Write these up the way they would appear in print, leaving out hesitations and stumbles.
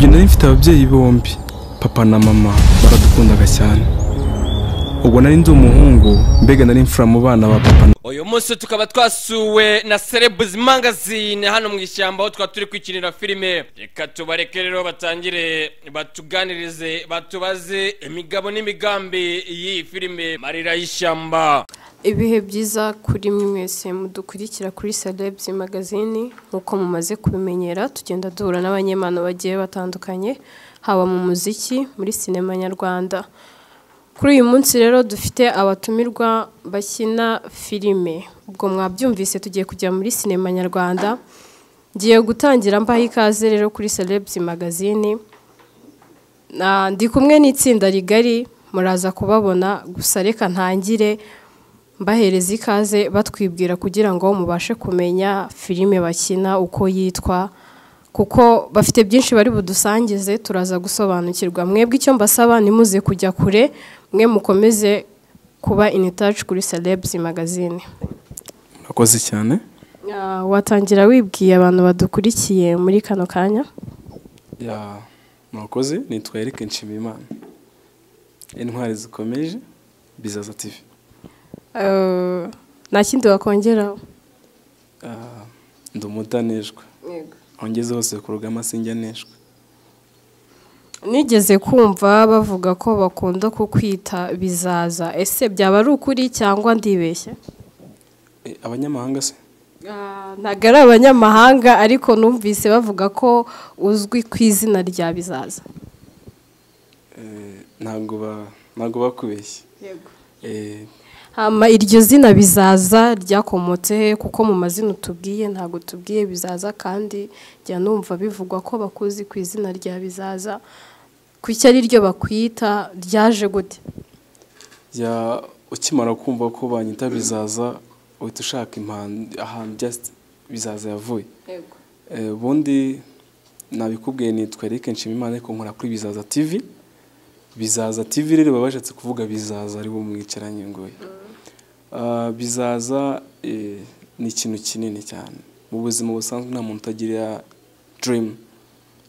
gihe nari mfite ababyeyi bombi papa na mama baradukundaga cyane. Ubwo nari ndi umuhungu mbega nari mfura mu bana ba papa. Uyu munsi tukaba twasuwe na Celebs Magazine hano mu ishyamba aho twaturi kwikinira filime. Reka tubareke rero batangire batuganirize batubaze imigabo n'imigambi y'iyi filime Marira y'ishyamba. Ibihe byiza kuri mwese mudukurikira kuri Celebs Magazine. Nkuko mumaze kubimenyera tugenda duhura n'abanyemano bagiye batandukanye haba mu muziki muri sinema nyarwanda. Kuri uyu munsi rero dufite abatumirwa bakina filime. Ubwo mwabyumvise tugiye kujya muri sinema nyarwanda. Ngiye gutangira mbaha ikaze rero kuri Celebs Magazine. Ndi kumwe n'itsinda rigari muraza kubabona, gusa reka ntangire mbahereza ikaze batwibwira kugira ngo mubashe kumenya filime bakina uko yitwa, kuko bafite byinshi bari budusangize turaza gusobanukirwa. Mwebwe icyo mbasaba nimuze kujya kure, mwe mukomeze kuba in touch kuri Celebs Magazine. Murakoze cyane. Watangira wibwiye abantu badukurikiye muri kano kanya? Murakoze, nitwa Eric Nshimiyimana. Intwari zikomeje Bizaza TV. Nta kindi wakongeraho? Ndumutanejwe. Yego. Ongeze hose ku rugama sinjyaneshwe. Nigeze kumva bavuga ko bakunda kukwita Bizaza. Ese byaba ari ukuri cyangwa ndibeshye? Abanyamahanga se? Ntago ari abanyamahanga ariko numvise bavuga ko uzwi ku izina rya Bizaza. Ntago bakubeshye. Yego. Hama iryo zina Bizaza ryakomotse he? Kuko mu mazina utubwiye ntago tubwiye Bizaza, kandi jya numva bivugwa ko bakuzi ku izina rya Bizaza. Kuki ari ryo bakwita, ryaje gute? Ukimara kumva ko banyita Bizaza uhita ushaka ahantu just Bizaza yavuye. Yego. Bundi nabikubwiye nitwa Eric Nshimiyimana ariko nkora kuri Bizaza TV. Bizaza TV rero babashatse kuvuga Bizaza ari bo mwicaranye ngoye. Bizaza ni ikintu kinini cyane mu buzima busanzwe. Nta muntu utagira dream,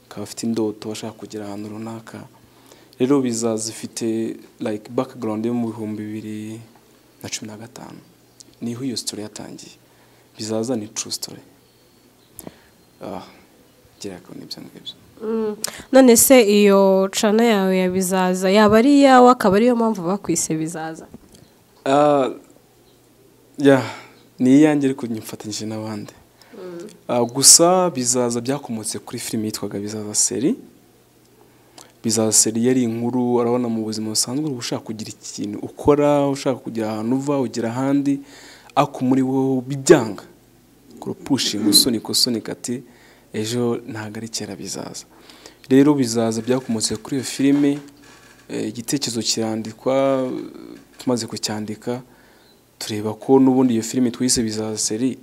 akaba afite indoto ashaka kugera ahantu runaka. Rero Bizaza ifite like background yo mu 2015. Niho iyo story yatangiye. Bizaza ni true story. Gira ko nibyo ngibyo. None se iyo channel yawe ya Bizaza yaba ari yawe akaba ariyo mpamvu bakwise Bizaza? Ni iyanjye ariko nyifatanyije n'abandi. Gusa Bizaza byakomotse kuri filime yitwaga Bizaza Seri. Bizaza Seri yari inkuru arabona mu buzima busanzwe ushaka kugira ikintu ukora, ushaka kugira ahantu uva ugira ahandi, ako muri wowe bijyanga kurupushinga usunika ati ejo ntago ari kera bizaza. Rero Bizaza byakomotse kuri iyo filime. Igitekerezo kirandikwa, tumaze kucyandika tureba ko n'ubundi iyo filime twise Bizaza Seri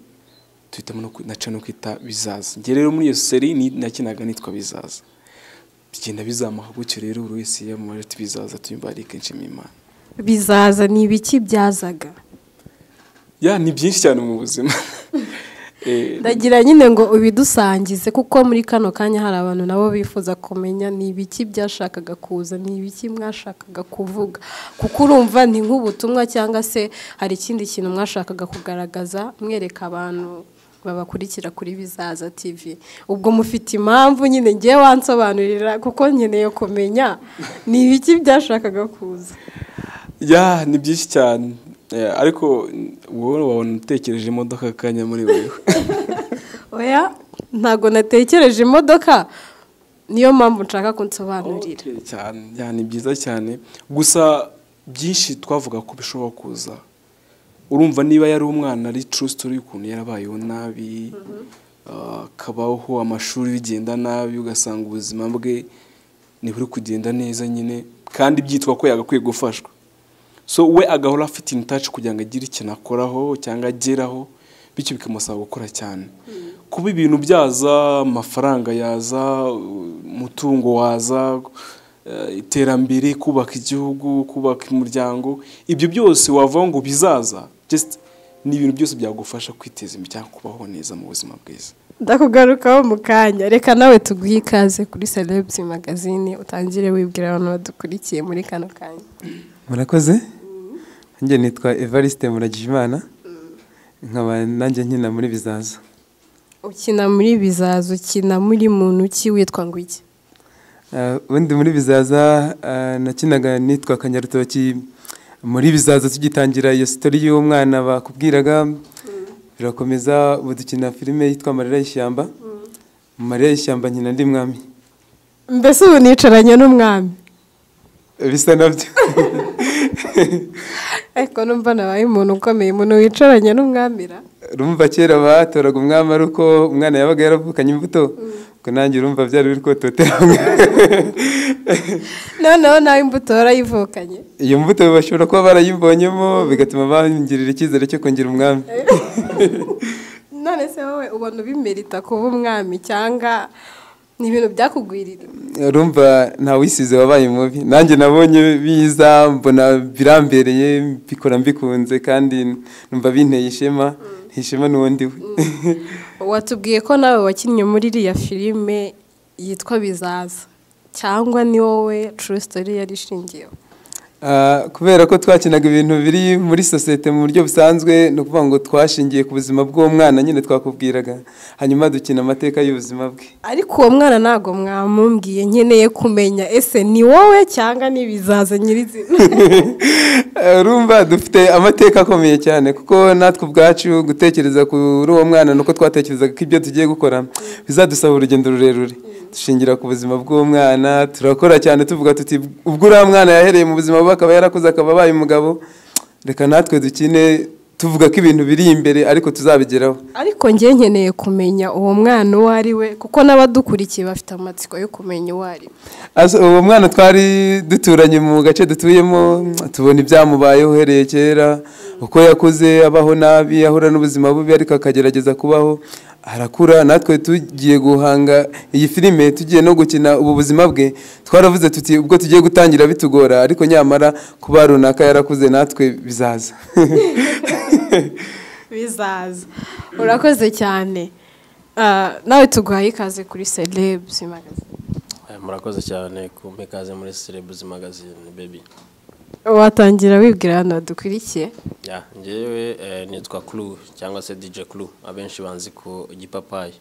tuhitamo no kwita Bizaza. Nge rero muri iyo seri nakinaga nitwa Bizaza. Bigenda bizamuka gutyo rero buri wese yamubare ati Bizaza tuyimba Eric Nshimiyimana. Bizaza ni ibiki byazaga? Ni byinshi cyane mu buzima. Ndagira nyine ngo ubidusangize, kuko muri kano kanya hari abantu nabo bifuza kumenya ni ibiki byashakaga kuza, ni ibiki mwashakaga kuvuga, kuko urumva ni nk'ubutumwa cyangwa se hari ikindi kintu mwashakaga kugaragaza mwereka abantu babakurikira kuri Bizaza TV. Ubwo mufite impamvu nyine ngiye wansobanurira, kuko nkeneye kumenya ni ibiki byashakaga kuza. Ni byinshi cyane. Ariko wowe wabona utekereje imodoka kanya muri wewe. Oya, ntago natekereje imodoka, niyo mpamvu nshaka kunsobanurira. Cyane ni byiza cyane. Gusa byinshi twavuga ko bishobora kuza. Urumva niba yari umwana ari true story ukuntu yarabayeho nabi, kabaho amashuri bigenda nabi, ugasanga ubuzima bwe ni buri kugenda neza nyine, kandi byitwa ko yagakwiye gufashwa. So we agahora afite in touch kugira ngo agire ikintu akoraho cyangwa ageraho, bityo bikamusaba gukora cyane. Kuba ibintu byaza, amafaranga yaza, mutungo waza, iterambere, kubaka igihugu, kubaka umuryango, ibyo byose wavuga ngo bizaza, just ni ibintu byose byagufasha kwiteza imbere cyangwa kubaho neza mu buzima bwiza. ndakugarukaho mu kanya reka nawe tuguhe ikaze kuri Celebs Magazine utangire wibwira abantu badukurikiye muri kano kanya. Murakoze. Njye nitwa Evariste Muragijimana. Nkaba nanjye nkina muri Bizaza. Ukina muri Bizaza, ukina muri muntu ki witwa ngo iki? Ubundi muri Bizaza nakinaga nitwa Kanyarutoki. Muri Bizaza tugitangira iyo story y'umwana bakubwiraga birakomeza ubu dukina filime yitwa Marira y'ishyamba. Marira y'ishyamba nkina ndi mwami. Mbese ubu nicaranye n'umwami? Bisa nabyo. Ariko numva nabaye umuntu ukomeye, umuntu wicaranye n'umwamira. Urumva kera batoraga umwami ari uko umwana yabaga yaravukanye imbuto. Ko nanjye urumva byari biri kototera. Noneho nawe imbuto warayivukanye. Iyo mbuto bashobora kuba barayibonyemo bigatuma bangirira icyizere cyo kongera umwami. None se wowe ubona ubimerita kuba umwami cyangwa ni ibintu byakugwirira? Urumva nta wisize wabaye mubi. Nanjye nabonye biza mbona birambereye bikora mbikunze kandi numva binteye ishema. Ishema n'undi we. Watubwiye ko nawe wakinnye muri iriya filime yitwa Bizaza cyangwa ni wowe true story yari ishingiyeho? Kubera ko twakinaga ibintu biri muri societe mu buryo busanzwe no kuvuga ngo twashingiye ku buzima bw'umwana nyine twakubwiraga hanyuma dukina amateka y'ubuzima bwe. Ariko uwo mwana ntago mwamumbwiye nkeneye kumenya ese ni wowe cyangwa ni Bizaza nyirizina? Urumva dufite amateka akomeye cyane kuko natwe ubwacu gutekereza kuri uwo mwana nuko twatekerezaga ko ibyo tugiye gukora bizadusaba urugendo rurerure. Dushingira ku buzima bw'umwana turakora cyane tuvuga tuti ubwo uriya mwana yahereye mu buzima bwe akaba yarakuze akaba abaye umugabo reka natwe dukine tuvuga ko ibintu biri imbere ariko tuzabigeraho. Ariko njye nkeneye kumenya uwo mwana uwo ari we kuko n'abadukurikiye bafite amatsiko yo kumenya uwo ari we. Uwo mwana twari duturanye mu gace dutuyemo tubona ibyamubayeho uhereye kera uko yakuze abaho nabi ahura n'ubuzima bubi ariko akagerageza kubaho arakura. Natwe tugiye guhanga iyi filime tugiye no gukina ubu buzima bwe twaravuze tuti ubwo tugiye gutangira bitugora ariko nyamara kuba runaka yarakuze natwe bizaza. Bizaza. Urakoze cyane. Nawe tuguhaye ikaze kuri Celebs Magazine. Murakoze cyane kumpa ikaze muri Celebs Magazine baby. Watangira wibwira hano badukurikiye? Njyewe nitwa Clue cyangwa se DJ Clue abenshi banzi ku Igipapayi.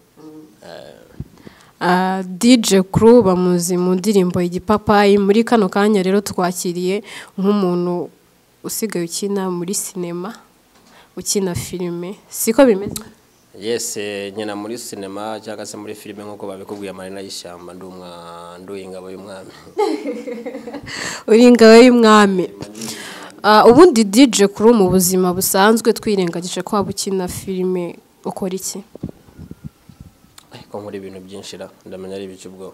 DJ Clue bamuzi mu ndirimbo Igipapayi. Muri kano kanya rero twakiriye nk'umuntu usigaye ukina muri sinema, ukina filime, siko bimeze? Yes, nyina muri sinema cyangwa se muri filime nkuko babikubwiye Marira y'ishyamba nduye ingabo y'umwami. Uri ingabo y'umwami. Ubundi DJ Clue mu buzima busanzwe twirengagije ko wabukina filime ukora iki? Ko muri ibintu byinshi ndamenya ari ibice ubwo.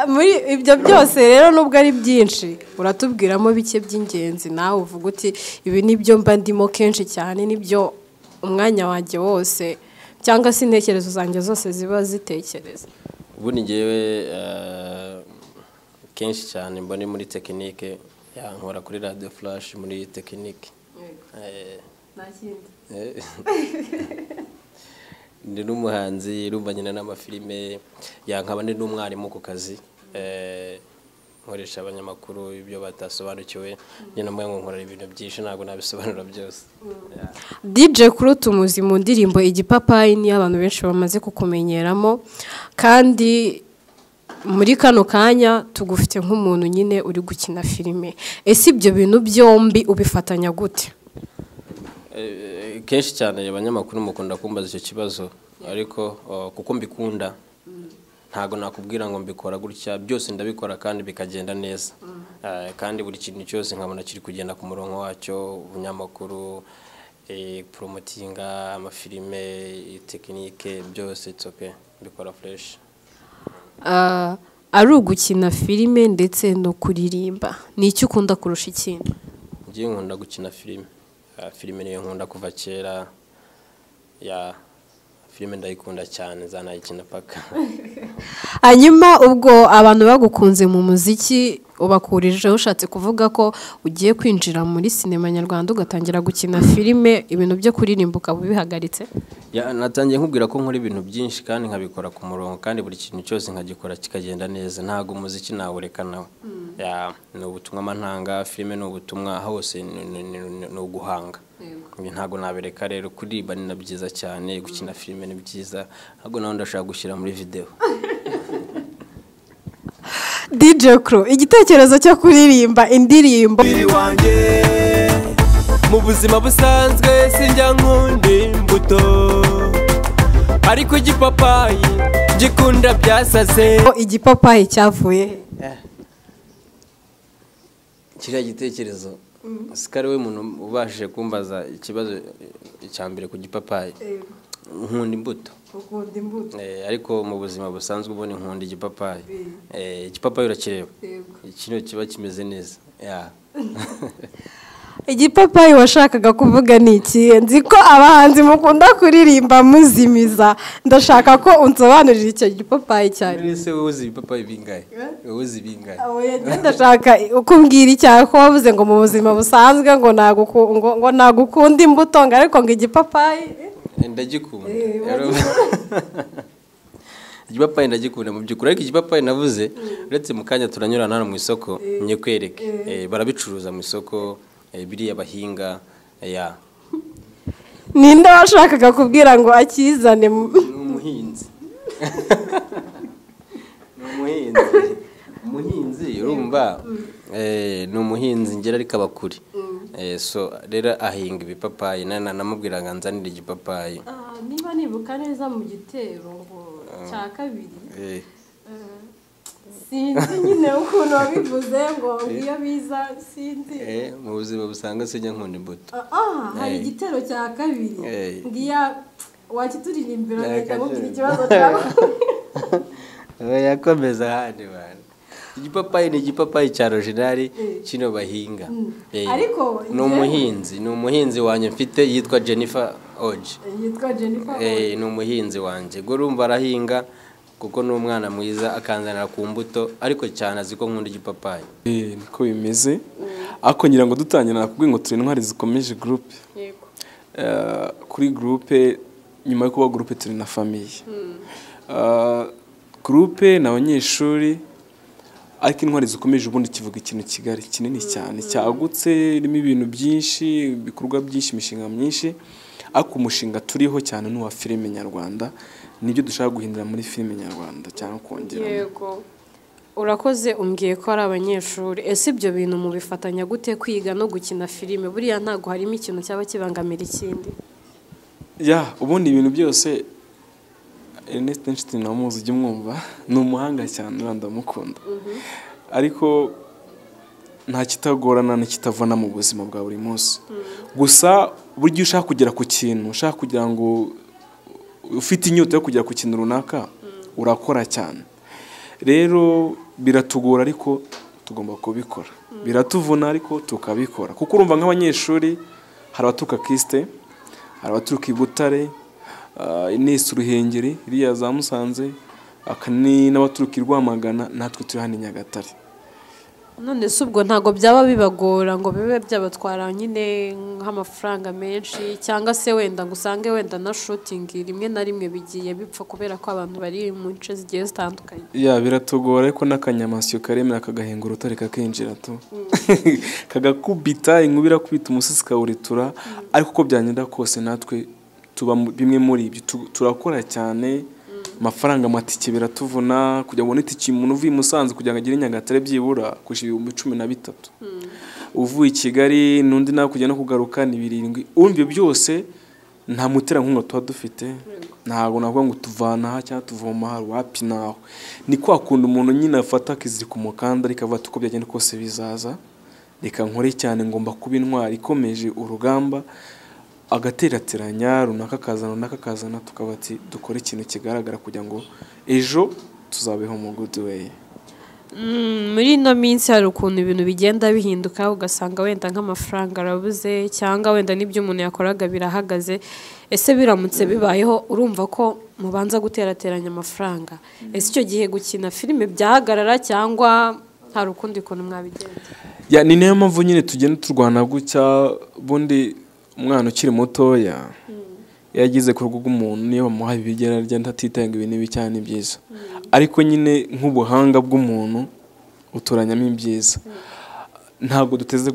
Muri ibyo byose rero nubwo ari byinshi uratubwiramo bike by'ingenzi nawe uvuga uti ibi nibyo mba ndimo kenshi cyane nibyo umwanya wanjye wose cyangwa se intekerezo zanjye zose ziba zitekereza. Ubundi ngewe kenshi cyane mbone muri tekinike nkora kuri Radio Flash muri tekinike. Ndi n'umuhanzi urumva nyina n'amafilime nkaba ndi n'umwarimu ku kazi nkoresha abanyamakuru ibyo batasobanukiwe nyina mwe nkorera ibintu byinshi ntabwo nabisobanura byose. DJ Clue tumuzi mu ndirimbo Igipapayi ni abantu benshi bamaze kukumenyeramo kandi muri kano kanya tugufite nk'umuntu nyine uri gukina filime. Ese ibyo bintu byombi ubifatanya gute? Kenshi cyane abanyamakuru mukunda kumbaza icyo kibazo ariko kuko mbikunda ntago nakubwira ngo mbikora gutya byose ndabikora kandi bikagenda neza. Kandi buri kintu cyose nkabona kiri kugenda ku murongo wacyo ubunyamakuru promotinga amafilime tekinike byose itsoke mbikora fresh. Ari ugukina filime ndetse no kuririmba ni icyo ukunda kurusha ikindi? Ngiye nkunda gukina filime. Filime niyo nkunda kuva kera filime ndayikunda cyane zanayikina paka. Hanyuma ubwo abantu bagukunze mu muziki ubakurijeho ushatse kuvuga ko ugiye kwinjira muri sinema nyarwanda ugatangira gukina filime ibintu byo kuririmba ukaba ubihagaritse? Natangiye nkubwira ko nkora ibintu byinshi kandi nkabikora ku murongo kandi buri kintu cyose nkagikora kikagenda neza, ntago umuziki nawureka nawe. Ni ubutumwa mantanga, filime ni ubutumwa, hose ni uguhanga. Ntago nabireka rero, kuririmba ni byiza cyane, gukina filime ni byiza, ntago nawe ndashaka gushyira muri video. DJ Crew, igitekerezo cyo kuririmba indirimbo mu buzima busanzwe sinjya nkunda imbuto, ariko igipapayi gikunda byasaze. Igipapayi cyavuye kiriya gitekerezo sikari we muntu ubashije kumbaza ikibazo cya mbere ku gipapayi. Nkunda imbuto, ariko mu buzima busanzwe ubona nkunda igipapayi. Igipapayi urakireba, kino kiba kimeze neza. Igipapayi washakaga kuvuga ni iki? Nzi ko abahanzi mukunda kuririmba muzimiza, ndashaka ko unsobanurira icyo gipapayi cyane. Ese wowe uzi ibipapayi bingahe? Wowe uzi bingahe? Ndashaka ukumbwira icyaha ko wavuze ngo mu buzima busanzwe ngo nagukunda imbuto, ariko ngo igipapayi ndagikunda. Igipapayi ndagikunda mu by'ukuri, ariko igipapayi navuze uretse mu kanya turanyurana hano mu isoko nye kwereke, barabicuruza mu isoko biriya bahinga. Ninde washakaga kubwira ngo akizane? Umuhinzi. Umuhinzi urumva, ni umuhinzi ngera ariko abakuri. So rero ahinga ibipapayi, namubwira ngo nzanire igipapayi. Niba nibuka neza mu gitero ngo cya kabiri, sinzi nyine ukuntu wabivuze ngo iyo biza sinzi. Mu buzima busanga sinjya nkunda imbuto. Hari igitero cya kabiri ngiya wakituririmbira ngahita nkubwira ikibazo cyawe. Yakomeza handi bana. Igipapayi ni igipapayi cya original kino bahinga. Ariko ni umuhinzi wanjye mfite yitwa Jennifer Oji. Ni umuhinzi wanjye, urumva arahinga kuko ni umwana mwiza, akanzanira ku mbuto, ariko cyane azi ko nkunda igipapayi. Niko bimeze. Ako ngira ngo dutangira nakubwiye ngo turi intwari zikomeje groupe. Kuri groupe, nyuma yo kuba groupe turi na famille. Groupe n'abanyeshuri, ariko intwari zikomeje ubundi kivuga ikintu kigari kinini cyane cyagutse, irimo ibintu byinshi, ibikorwa byinshi, imishinga myinshi. Ariko umushinga turiho cyane n'uwa filime nyarwanda, nibyo dushaka guhindura muri filime nyarwanda cyangwa kongera. Yego, urakoze umbwiye ko ari abanyeshuri. Ese ibyo bintu mubifatanya gute, kwiga no gukina filime? Buriya ntago harimo ikintu cyaba kibangamira ikindi? Ubundi ibintu byose Ernest Einstein namuzi ujye mwumva, ni umuhanga cyane, ndamukunda. Ariko nta kitagorana n'ikitavana mu buzima bwa buri munsi. Gusa buryo ushaka kugera ku kintu, ushaka kugira ngo ufite inyota yo kugera ku kintu runaka, urakora cyane. Rero biratugora ariko tugomba kubikora. Biratuvuna ariko tukabikora. Kuko urumva nk'abanyeshuri hari abaturuka Kiste, hari abaturuka i Butare, Ines Ruhengeri, iriya za Musanze, akani n'abaturuka i Rwamagana, natwe turi hano i Nyagatare. None se ubwo ntago byaba bibagora ngo bibe byabatwara nyine nk'amafaranga menshi, cyangwa se wenda ngo usange wenda na shooting rimwe na rimwe bigiye bipfa kubera ko abantu bari mu nce zigiye zitandukanye? Biratugora, ariko n'akanyamasyo karemera kagahenga urutare kakinjira tu kagakubita inkuba irakubita umusozi kawuritura. Ariko uko byagenda kose natwe tuba bimwe muri ibyo, turakora cyane. Amafaranga amatike biratuvuna, kujya kubona itike umuntu uvuye i Musanze kugira ngo agere i Nyagatare byibura kwishyura 13,000. Uvuye i Kigali n'undi nawe kujya no kugaruka ni 7. Umva byose nta muterankunga tuba dufite, ntabwo navuga ngo tuvana aha cyangwa tuvoma aha, wapi naho. Ni kwa kundi umuntu nyine afata akizirika umukanda ariko avuga uko byagenda kose bizaza, reka nkore cyane, ngomba kuba intwari ikomeje urugamba, agaterateranya runaka kazana tukaba ati dukore ikintu kigaragara kugira ngo ejo tuzabeho mu good way. Muri ino minsi hari ukuntu ibintu bigenda bihinduka, ugasanga wenda nk'amafaranga arabuze, cyangwa wenda n'ibyo umuntu yakoraga birahagaze. Ese biramutse bibayeho, urumva ko mubanza guterateranya amafaranga? Ese icyo gihe gukina filime byahagarara, cyangwa hari ukundi kuntu mwabigenza. ni nayo mpamvu nyine tugenda turwana gutya. Bundi umwana ukiri mutoya iyo ageze ku rugo rw'umuntu niyo bamuha ibigera arya ntatitaye ngo ibi ni cyane ni byiza, ariko nyine nk'ubuhanga bw'umuntu utoranyamo ibyiza. Ntabwo duteze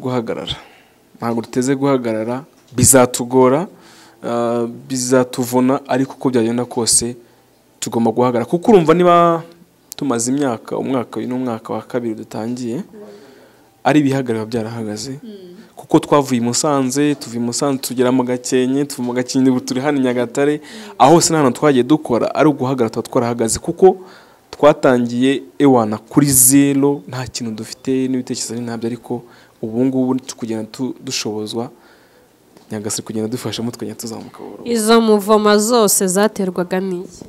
guhagarara, bizatugora, bizatuvuna, ariko uko byagenda kose tugomba guhagarara, kuko urumva niba tumaze umwaka uyu n'umwaka wa kabiri dutangiye ari ibihagarara byarahagaze, kuko twavuye i Musanze, tugera mu Gakenke, tuva mu Gakenke ubu turi hano i Nyagatare, aho hose n'ahantu twagiye dukora ari uguhagarara tuba twarahagaze, kuko twatangiye ewana kuri zero, nta kintu dufite n'ibitekerezo ntabyo, ariko ubu ngubu kugenda dushobozwa Nyagasare kugenda dufashamo tukagenda tuzamuka burundu. Izo muvoma zose zaterwaga n'iki?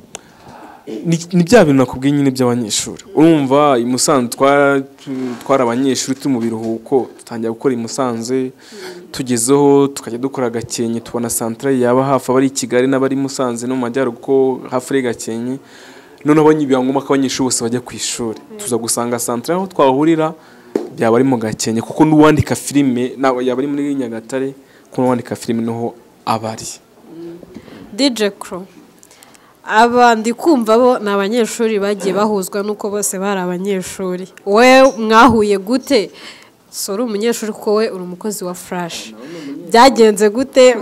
Ni bya bintu nakubwiye nyine by'abanyeshuri. Urumva i Musanze twari abanyeshuri turi mu biruhuko, dutangira gukora i Musanze, tugezeho tukajya dukora Gakenke, tubona centrale yaba hafi abari i Kigali n'abari Musanze no mu majyaruguru hafi ya Gakenke, noneho abanyibyangombwa ko abanyeshuri bose bajya ku ishuri, tuza gusanga centrale aho twahurira byaba ari mu Gakenke, kuko n'uwandika filime yaba ari muri Nyagatare, kuko n'uwandika filime niho abari. DJ Crow, abandi kumva bo ni abanyeshuri bagiye bahuzwa nuko bose bari abanyeshuri. We mwahuye gute? Sori umunyeshuri kuko we uri umukozi wa Flash. Byagenze gute?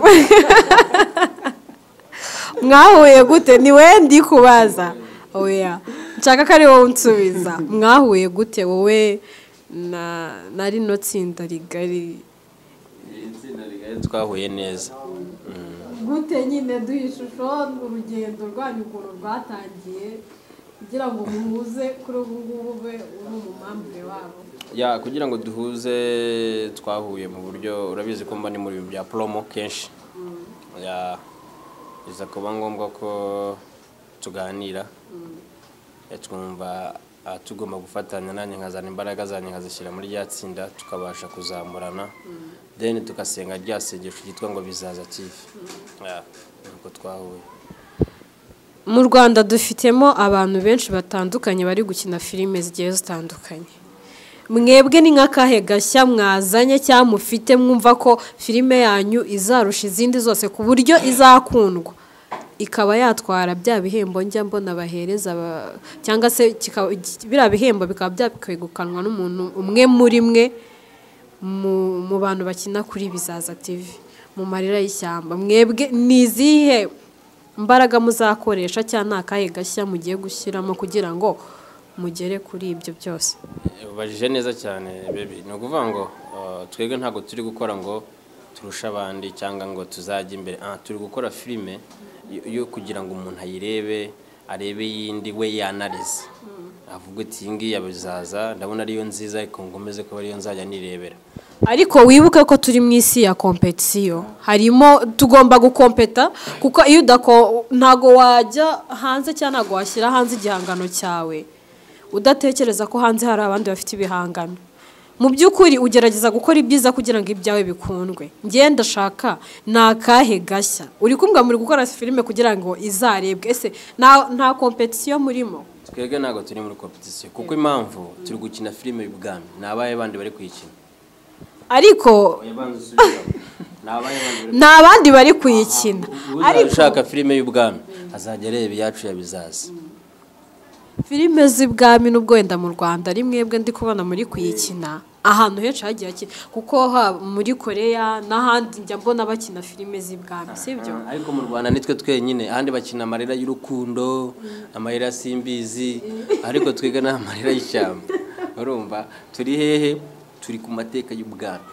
Mwahuye gute? Ni we ndi kubaza. Oya, nshaka ko ari wowe unsubiza. Mwahuye gute wowe na rino tsinda rigari? Twahuye neza. Gute nyine duha ishusho urugendo rwanyu ukuntu rwatangiye kugira ngo muhuze kuri ubu ngubu ube uri umumambure wabo? Kugira ngo duhuze twahuye mu buryo, urabizi ko mba ni muri bya promo kenshi. Biza kuba ngombwa ko tuganira, twumva tugomba gufatanya, nanjye nkazana imbaraga zanjye nkazishyira muri rya tsinda, tukabasha kuzamurana, then tugasenga rya sengesho ryitwa ngo Bizaza TV. Nuko twahuye. Mu Rwanda dufitemo abantu benshi batandukanye bari gukina filime zigiye zitandukanye. Mwebwe ni nk'akahe gashya mwazanye cyangwa mufite mwumva ko filime yanyu izarusha izindi zose ku buryo izakundwa ikaba yatwara bya bihembo njya mbona bahereza cyangwa se biriya bihembo bikaba byakwegukanwa n'umuntu umwe muri mwe mu bantu bakina kuri Bizaza TV mu Marira y'Ishyamba? Mwebwe ni izihe mbaraga muzakoresha cyangwa n'akahe gashya mugiye gushyiramo kugira ngo mugere kuri ibyo byose? Ubajije neza cyane baby. Ni ukuvuga ngo twebwe ntabwo turi gukora ngo turusha abandi cyangwa ngo tuzajya imbere. Turi gukora filime yo kugira ngo umuntu ayirebe, arebe yindi we yanarize, avuga ati iyi ngiyi ya Bizaza ndabona ariyo nziza, ariko ngomeze ko ariyo nzajya nirebera. Ariko wibuke ko turi mu isi ya competition, harimo tugomba gukompeta, kuko iyo ntago wajya hanze cyangwa ntago washyira hanze igihangano cyawe udatekereza ko hanze hari abandi bafite ibihangano. Mu by'ukuri ugerageza gukora ibyiza kugira ngo ibyawe bikundwe. Ngiye ndashaka nakahe gashya uri kumbwa muri gukora filime kugira ngo izarebwe. Ese nta competition murimo? Twebwe ntago turi muri competition, kuko impamvu turi gukina filime y'ubwami, nabaye bandi bari kuyikina. Ariko n'abandi bari kuyikina. Ariko ushaka filime y'ubwami azajya areba iyacu ya Bizaza. Filime z'ibwami n'ubwo wenda mu Rwanda ari mwebwe ndi kubona muri kuyikina ahantu henshi hagiye kuko muri Korea n'ahandi njya mbona bakina filime z'ibwami, sibyo? Ariko mu Rwanda nitwe twenyine, ahandi bakina Amarira y'Urukundo, Amarira Simbizi, ariko twega na Amarira y'Ishyamba. Urumva turi hehe? Turi ku mateka y'ubwami.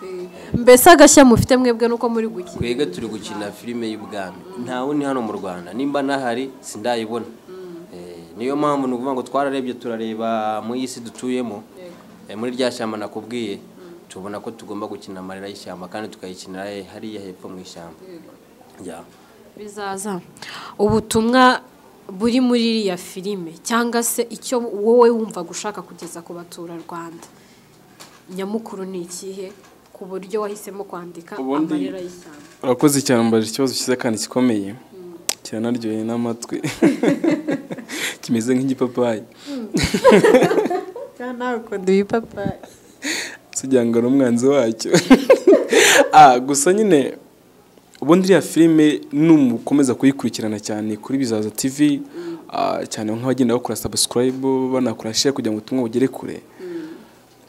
Mbese agashya mufite mwebwe nuko muri gukina? Twega turi gukina filime y'ubwami. Ntawe ni hano mu Rwanda, nimba nahari sindayibona. Niyo mpamvu nukuvuga ngo twararebye turareba mu isi dutuyemo, muri rya shyamba nakubwiye, tubona ko tugomba gukina Amarira y'Ishyamba kandi tukayikinira hariya hepfo mu ishyamba. Bizaza, ubutumwa buri muri iriya filime cyangwa se icyo wowe wumva gushaka kugeza ku baturarwanda nyamukuru ni ikihe ku buryo wahisemo kwandika Amarira y'Ishyamba? Urakoze cyane, mbaje ikibazo cyiza kandi gikomeye, kiranaryoheye n'amatwi, kimeze nk'igipapayi. nawe ukunda ibipapayi kugira ngo ari umwanzi wacyo. Gusa nyine ubundi iriya filime numukomeza kuyikurikirana cyane kuri Bizaza TV, cyane nk'abagenda bakora subscribe banakora share kugira ngo ubutumwa bugere kure,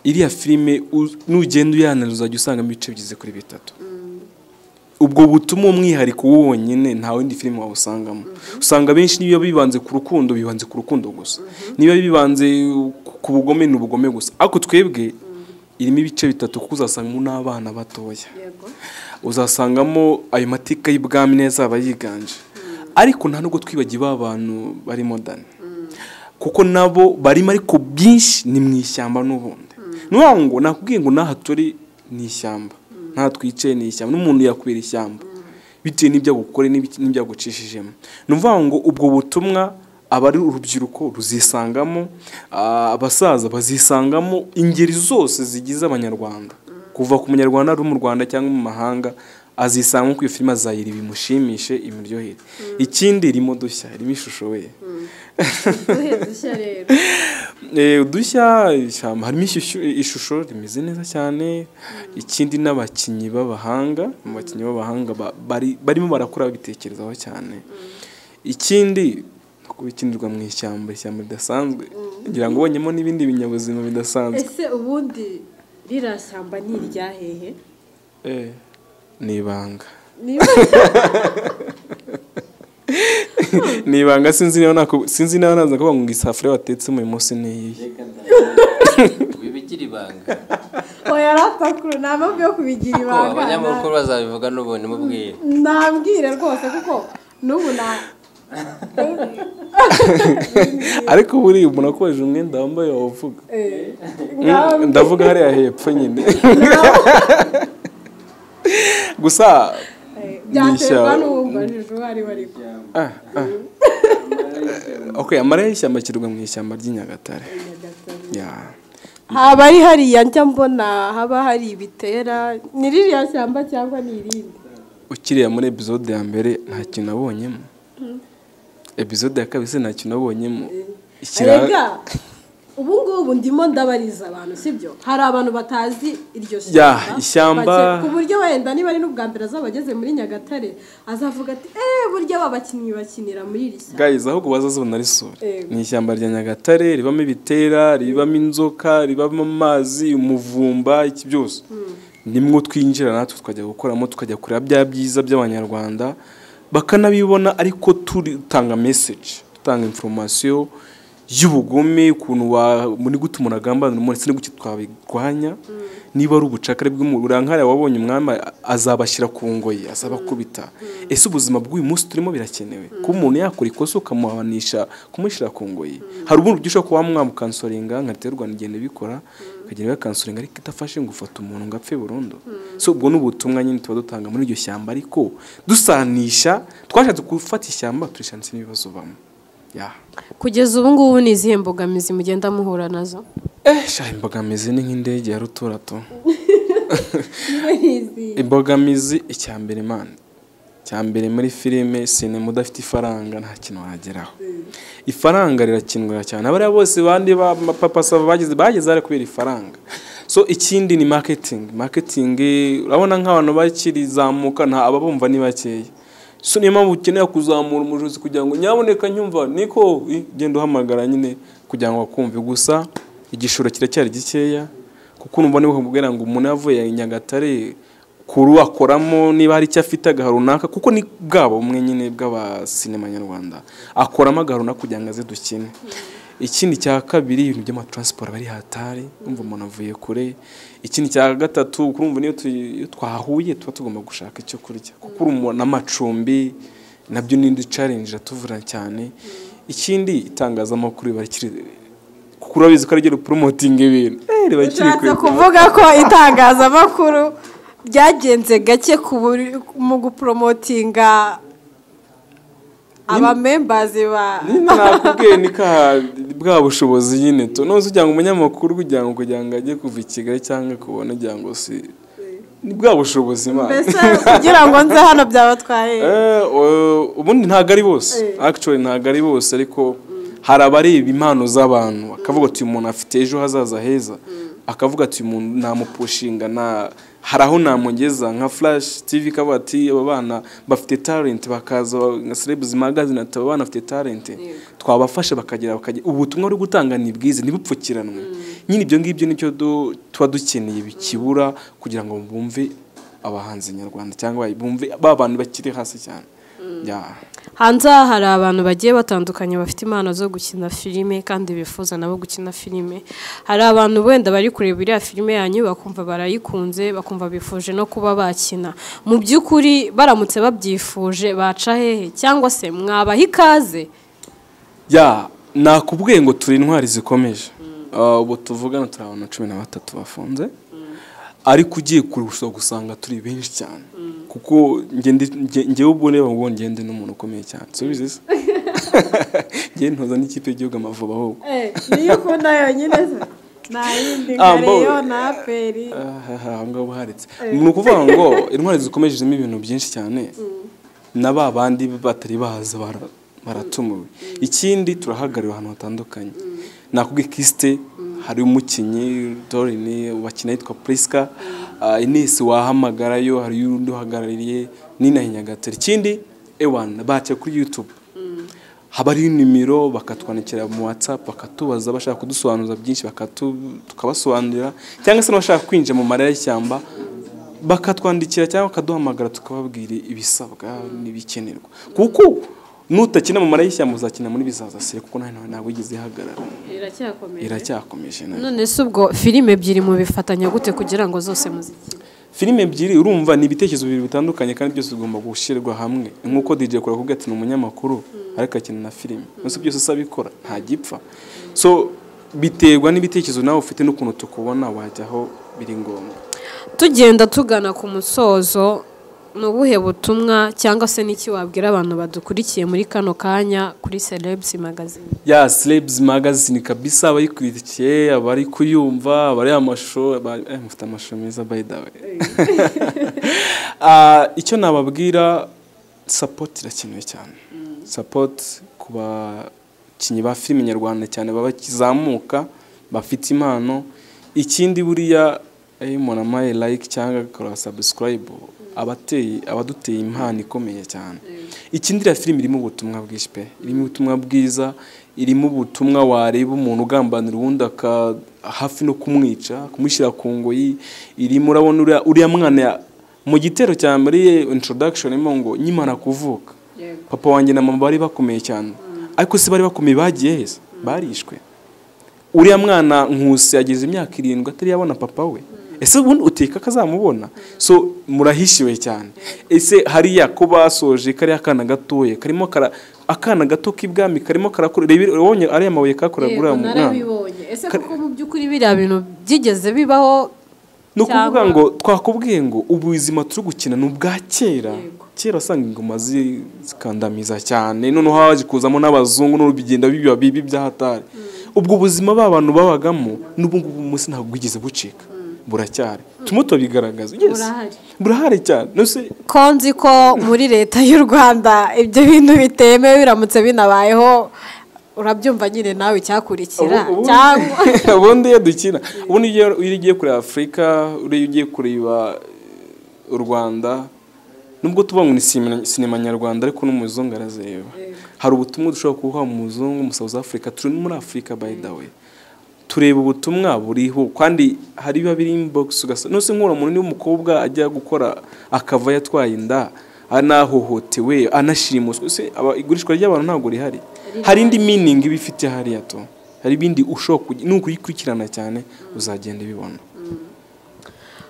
iriya filime nugenda uyanaliza uzajya usangamo ibice bigize kuri bitatu. Ubwo butuma umwihariko wonyine nta windi filime wabusangamo. Usanga benshi niyo bibanze ku rukundo bibanze ku rukundo gusa, niyo bibanze ku bugome n'ubugome gusa, ariko twebwe irimo ibice bitatu kuko uzasangamo n'abana batoya, uzasangamo ayo mateka y'ibwami neza aba yiganje, ariko nta nubwo twibagiwe abantu bari modern kuko nabo barimo, ariko byinshi ni mu ishyamba n'ubundi. Ngo nakubwiye ngo naha turi ni ishyamba, nta twicaye ni ishyamba, n'umuntu yakwira ishyamba bitewe n'ibyo agukore n'ibyo agucishijemo. Nuvuga ngo ubwo butumwa abari urubyiruko ruzisangamo, abasaza bazisangamo, ingeri zose zigize abanyarwanda, kuva ku munyarwanda ari mu Rwanda cyangwa mu mahanga azisanga ku filime azayiri bimushimishe imiryohere. Ikindi irimo dushya, irimo ishusho we udushya ishyamba, harimo ishusho rimeze neza cyane. Ikindi n'abakinnyi b'abahanga, barimo barakora bitekerezaho cyane. Ikindi kubikinirwa mu ishyamba ridasanzwe, ngira ngo ubonyemo n'ibindi binyabuzima bidasanzwe. Ese ubundi rira shyamba ni iryahehe? Ni ibanga. Ni ibanga, sinzi niba naza kuvuga ngo isafuriya watetse mu munsi niyi bibigira ibanga. Oya ratakuru ntabwo yo kubigira ibanga. Abanyamakuru bazabivuga n'ubundi mubwire. Nambwire rwose kuko n'ubu ariko buri umuntu akoresha umwenda wambaye wavuga. Ndavuga hariya hepfo nyine. Gusa byaterwa n'ubumbajije uhari bariko. Okay, amara y'ishyamba kirwa mu ishyamba ry'Inyagatare. Haba ari hariya njya mbona haba hari ibitera, ni ririya shyamba cyangwa ni irindi? Ukiriya muri episode ya mbere nta kintu nabonyemo. Episode ya kabiri nta kintu nabonyemo. Erega ubu ngubu ndimo ndabariza abantu sibyo, hari abantu batazi iryo ishyamba ku buryo wenda niba ari n'ubwa mbere azabageze muri Nyagatare azavuga ati burya babakinnyi bakinira muri iri shyamba. Guys, ahubwo bazazibona ari sura. Ni ishyamba rya Nyagatare ribamo ibitera, ribamo inzoka, ribamo amazi, umuvumba, iki byose. Nimwo twinjira natwe tukajya gukoramo, tukajya kureba bya byiza by'abanyarwanda bakanabibona, ariko tutanga message, tutanga information y'ubugome, ukuntu muri gute umuntu agambanira umuntu, se n'uko twabigwanya. Niba ari ubucakare bw'umurankare wabonye umwami azabashyira ku ngoyi, azabakubita. Ese ubuzima bw'uyu munsi turimo birakenewe ko umuntu yakora ikosa ukamuhanisha kumushyira ku ngoyi? Hari ubundi byisho ko wamwamukansoringa nkaterwa n'igende bikora kagenda bakansoringa, ariko itafashe ngo ufata umuntu ngo apfe burundu. So ubwo n'ubutumwa nyine tuba dutanga muri iryo shyamba, ariko dusanisha twashatse gufata ishyamba turishanitse n'ibibazo bamwe. Kugeza ubu ngubu ni izihe mbogamizi mugenda muhura nazo? Imbogamizi ni nk'indege ya ruturato. Imbogamizi icyambere man, cyambere muri filime sinema udafite ifaranga nta kintu wageraho. Ifaranga rirakinwa cyane, abari bose bandi ba papa sava bageze ari kubera ifaranga. So ikindi ni marketing, urabona nk'abantu bakirizamuka nta ababumva ni bakeya. So niyo mpamvu ukeneye kuzamura umujozi kugira ngo nyaboneka nyumva niko genda uhamagara nyine kugira ngo akumve. Gusa igishoro kiracyari gikeya kuko numva niwe kubwira ngo umuntu yavuye Nyagatare kuru akoramo niba hari icyo afite agaharunaka, kuko ni bwabo umwe nyine bw'aba sinema nyarwanda akoramo agaharunaka kugira ngo aze dukine. Ikindi cya kabiri ibintu by'ama transport bari hatari, umva umuntu avuye kure. Ikindi cya gatatu kurumva niyo twahuye tuba tugomba gushaka icyo kurya, kuko umuntu n'amacumbi nabyo n'indi challenge atuvura cyane. Ikindi itangazamakuru barikiri kuko urabizi ko ari promoting ibintu bakiri kuvuga ko itangazamakuru byagenze gake mu gupromotinga aba members ba nakubwiye nika bwa bushobozi nyine to noze ujyanga umunyamakuru kugira ngo ajye kuva i Kigali cyangwa kubona ujyanga si ni bwa bushobozi ma mbese kugira ngo nze hano byabatwaye ubundi ntago ari bose actually ntago ari bose, ariko hari abareba impano z'abantu akavuga ati uyu muntu afite ejo hazaza heza akavuga ati uyu muntu namupushinga hari aho namugeza nka Flash TV kavuga ati aba bana bafite talent bakaza nka Celebs Magazine ati aba bana bafite talent twabafasha bakagira ubutumwa uri gutanga ni bwize ntibupfukiranwe nyine ibyo ngibyo nicyo tuba dukeneye bikibura kugira ngo bumve abahanzi nyarwanda cyangwa bumve babantu bakiri hasi cyane hanze hari abantu bagiye batandukanye bafite impano zo gukina filime kandi bifuza nabo gukina filime hari abantu wenda bari kureba iriya filime yanyu bakumva barayikunze bakumva bifuje no kuba bakina mu by'ukuri baramutse babyifuje baca hehe cyangwa se mwabaha ikaze nakubwiye ngo turi intwari zikomeje ubu tuvugana turi abantu 13 bafunze ariko ugiye gusanga turi benshi cyane kuko ngewe ubwo reba ngo ngende n'umuntu ukomeye cyane subize se ngiye ntoza n'ikipe y'igihugu Amavubi ahubwo niyo ukunda yonyine se nayindi ngareyo na peri ngo buharitse ni ukuvuga ngo intwari zikomeje zirimo ibintu byinshi cyane na babandi batari baza baratumuwe ikindi turahagarira ahantu hatandukanye nakubwiye Kiste hari umukinyi Dorine wakina yitwa Priska Ines wahamagarayo hari undi uhagarariye Nina Nyagatare ikindi ewan bace kuri YouTube habari nimero bakatwandikira mu WhatsApp bakatubaza bashaka kudusobanuza byinshi tukabasobanurira cyangwa se n'abashaka kwinjira mu maraya y'ishyamba bakatwandikira cyangwa bakaduhamagara tukababwira ibisabwa n'ibikenerwa kuko nutakina mu maraya y'ishyamba uzakina muri bizaza sire kuko ntabwo igeze ihagarara iracyakomeje none se ubwo filime ebyiri mu bifatanya gute kugira ngo zose muzikine filime ebyiri urumva ni ibitekerezo bibiri bitandukanye kandi byose bigomba gushyirwa hamwe nkuko DJ kora kuvuga ati ni umunyamakuru ariko akina na filime nose byose sabikora nta gipfa so biterwa n'ibitekerezo nawe ufite n'ukuntu tukubona wajyaho biri ngombwa tugenda tugana ku musozo nubuhe butumwa cyangwa se niki wabwira abantu badukurikiye muri kano kanya kuri Celebs Magazine Celebs Magazine kabisa abayikurikiye abari kuyumva abari amashusho mufite amashusho meza by the way icyo nababwira support irakenewe cyane support kuba kinyi ba filime nyarwanda cyane babakizamuka bafite impano ikindi buriya umuntu amaye like cyangwa akora subscribe abaduteye impano ikomeye cyane ikindi la filime irimo ubutumwa bwinshi pe irimo ubutumwa bwiza irimo ubutumwa wareba umuntu ugambanira uwundi hafi no kumwica kumushyira ku ngoyi irimo urabona uriya mwana mu gitero cya mbere introduction irimo ngo nyimana kuvuka papa wanjye na mama bari bakomeye cyane ariko se bari bakomeye bagiye heza barishwe uriya mwana Nkusi yagize imyaka 7 atari yabona papa we ese ubundi uteka kazamubona so murahishiwe cyane ese hariya ko basoje kari akana gatoye karimo akana gato k'ibwami karimo karakora ubonye ari amabuye kakoragura mu mwana ese kuko mu by'ukuri biriya bintu byigeze bibaho no kuvuga ngo twakubwiye ngo ubuzima turi gukina n'ubwa kera wasanga ingoma zikandamiza cyane none haje kuzamo n'abazungu n'urubigenda bibi byahatari ubwo buzima babantu babagamo n'ubu ngubu umunsi ntabwo bwigeze bucika buracyari tumuto bigaragaza burahari cyane nose konzi ko muri leta y'u Rwanda ibyo bintu bitemewe biramutse binabayeho urabyumva nyine nawe cyakurikira cyangwa ubundi iyo dukina ubundi iyo ugiye kuri Afrika ugiye kureba u Rwanda nubwo tuba mu sinema nyarwanda ariko n'umuzungu arazeba hari ubutumwa dushobora kuha mu muzungu mu South Africa turi muri Africa by the way tureba ubutumwa buriho kandi hari biba biri inbox ugasa nose nkora umuntu ni umukobwa ajya gukora akava yatwaye inda anahohotewe anashimuswe se igurishwa ry'abantu ntabwo rihari hari indi meaning ibifite hariya to hari bindi ushoka nukuyikurikirana cyane uzagenda bibona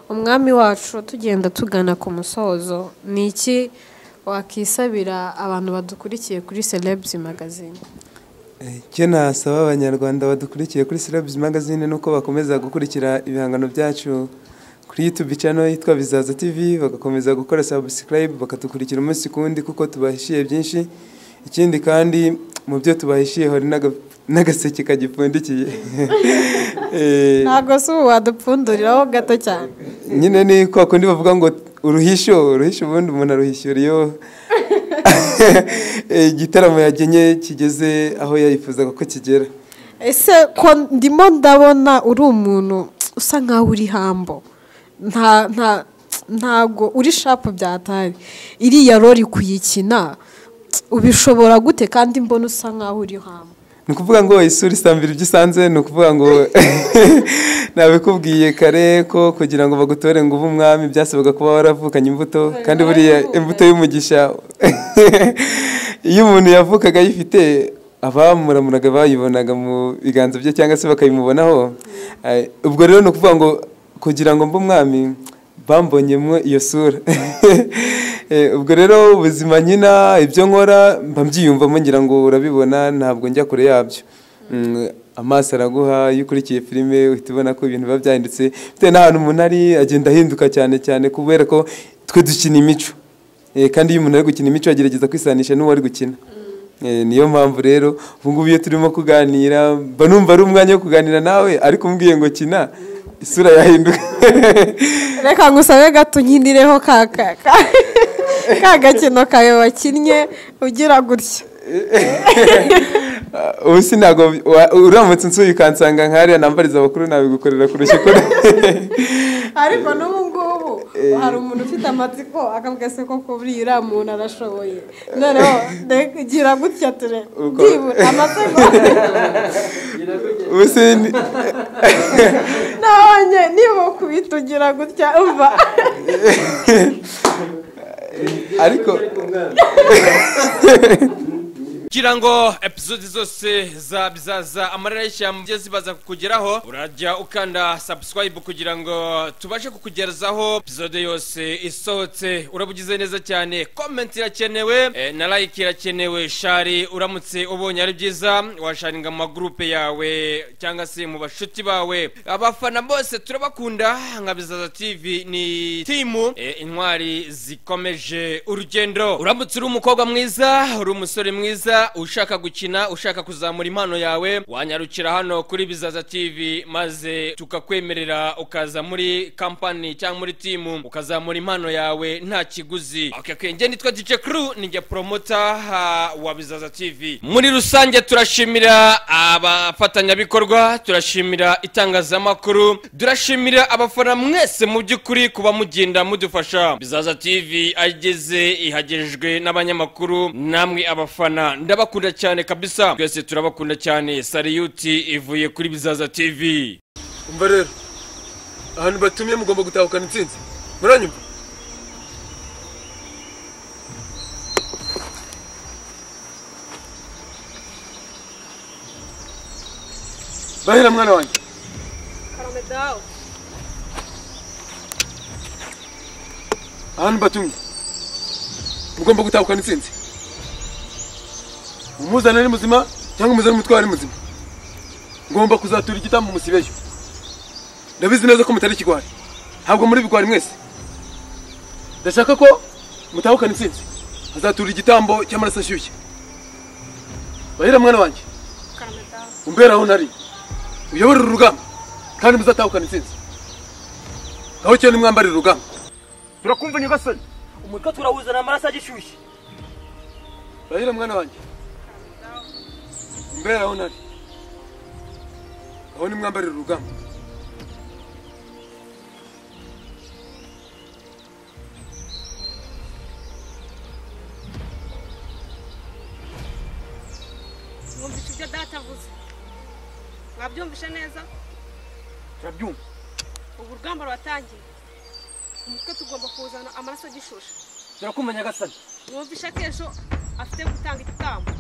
umwami wacu tugenda tugana ku musozo niki wakisabira abantu badukurikiye kuri Celebs Magazine icyo nasaba abanyarwanda badukurikiye kuri Celebs Magazine nuko bakomeza gukurikira ibihangano byacu kuri YouTube channel yitwa Bizaza TV bagakomeza gukora subscribe bakadukurikira umunsi kundi kuko tubahishiye byinshi ikindi kandi mu byo tubahishiye hari n'agaseke kagipfundikiye ntago se wadupfunduriraho gato cyane nyine ni kwa kundi bavuga ngo uruhisho ubundi umuntu aruhishyura iyo igitaramo yagenye kigeze aho yayifuzaga ko kigera. ese ko ndimo ndabona uri umuntu usa nkaho uri hambo ntago uri shapu byatari iriya rori kuyikina ubishobora gute kandi mbona usa nkaho uri hambo? Ni ukuvuga ngo isura isambira ibyo usanze, ni ukuvuga ngo nabikubwiye kare ko kugira ngo bagutore ngo ube umwami byasabaga kuba waravukanye imbuto, kandi buriya imbuto y'umugisha iyo umuntu yavukaga ayifite abamuramuraga bayibonaga mu biganza bye cyangwa se bakayimubonaho. Ubwo rero ni ukuvuga ngo kugira ngo mbe umwami bambonyemo iyo sura. Ubwo rero ubuzima nyina ibyo nkora mba mbyiyumvamo, ngira ngo urabibona, ntabwo njya kure yabyo. Amaso araguha, iyo ukurikiye filime uhita ubona ko ibintu biba byahindutse bitewe n'ahantu umuntu ari, agenda ahinduka cyane cyane kubera ko twe dukina imico, kandi iyo umuntu ari gukina imico agerageza kwisanisha n'uwo ari gukina. Niyo mpamvu rero ubu ngubu iyo turimo kuganira mba numva ari umwanya wo kuganira nawe, ariko umbwiye ngo kina isura yahinduka. Reka ngusabe gato nkinireho ka gakino kawe wakinnye ugira gutya. Ubu si ntabwo uramutse unsuye ukansanga nkariya nambariza abakuru nabigukorera kurusha ukora. Ariko n'ubu ngubu hari umuntu ufite amatsiko akavuga se ko kuburiya uriya muntu arashoboye, noneho gira gutya ture ndibura amatsiko. Ubu si nabonye niba ukubita ugira gutya umva. ariko kugira ngo episode zose bizaza amarira y'ishyamba zibaza kukugeraho, urajya ukanda subscribe kugira ngo tubashe kukugezaho episode yose isohotse. Urabugize neza cyane, comment irakenewe, na like irakenewe, share uramutse ubonye ari byiza washaringa mu groupe yawe cyangwa se mu bashuti bawe. Abafana bose turabakunda, nka Bizaza TV ni timu intwari zikomeje urugendo. Uramutse uri umukobwa mwiza, uri umusore mwiza, ushaka gukina, ushaka kuzamura impano yawe, wanyarukira hano kuri Bizaza TV maze tukakwemerera ukaza muri company cyangwa muri team ukazamura impano yawe nta kiguzi. Okay, nge nitwa DJ Crew, ninge promoter wa Bizaza TV. Muri rusange turashimira abafatanyabikorwa, turashimira itangazamakuru, turashimira abafana mwese mu by'ukuri kuba mugenda mudufasha. Bizaza TV ageze ihagejwe n'abanyamakuru, namwe abafana ndabakunda cyane kabisa, twese turabakunda cyane. Sariyuti ivuye kuri Bizaza TV. Umva rero, ahantu batumye mugomba gutahukana intsinzi, muranyumva? Bahera mwana wanjye. Karame dawe. Ahantu batumye mugomba gutahukana intsinzi. Umuzana ari muzima cyangwa umuzana umutwara ari muzima, ngomba kuzatura igitambo musibeyo. Ndabizi neza ko mutari ikigwari, ntabwo muri bigwari mwese. Ndashaka ko mutahukana intsinzi, hazatura igitambo cy'amaraso ashyushye. Bahera mwana wanjye, umbera aho nari, uyobora urugamba kandi muzatahukana intsinzi. Aho cyo ni mwambarira urugamba. Turakumva nyagasani, umutwe turawuzana amaraso agishyushye. Bahera mwana wanjye, umbera aho nari, aho ni mwambarira urugamba. Mwumvishe ibyo data avuze? Mwabyumvishe neza? Turabyumva. Ubu urugamba rwatangiye, umutwe tugomba kuzana amaraso agishushe. Turakumva nyagasani. Mwumvishe ko ejo afite gutanga igitambo.